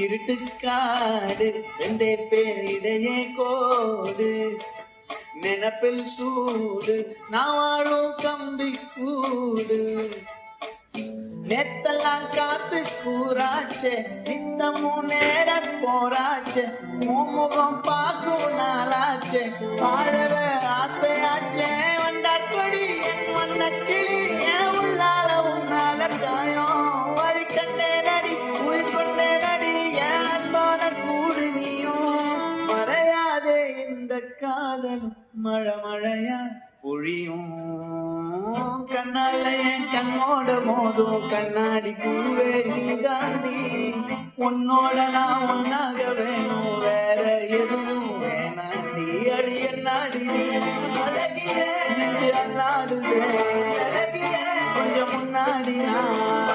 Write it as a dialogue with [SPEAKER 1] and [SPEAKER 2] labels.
[SPEAKER 1] இருட்டுக்காடு ரெண்டே பேர் இடையே கோடு நினப்பில் சூடு நான் வாழும் கம்பி கூடு நேத்தெல்லாம் காத்து கூறாச்சே நித்தமும் நேர போராச்சே முகம் பார்க்கும் நாளாச்சே வாழவே ஆசையாச்சே வண்டா கொடி என் வண்ண கிளி என் உள்ளால உன்னால காயம் வழி கண்டே நடி உயிர் கொண்டே நடி என் அன்பான கூடு நீயும் மறையாதே இந்த காதல் மழை மழையா பொழியும் கண்ணால என் கண்ணோட மோதும் கண்ணாடி பூவே நீ தாண்டி உன்னோட நான் ஒன்னாக வேணும் வேற எதுவும் வேணாண்டி அடி என்னாடி அழகிய நெஞ்சு அல்லாடுதே அழகிய கொஞ்சம் முன்னாடி நான்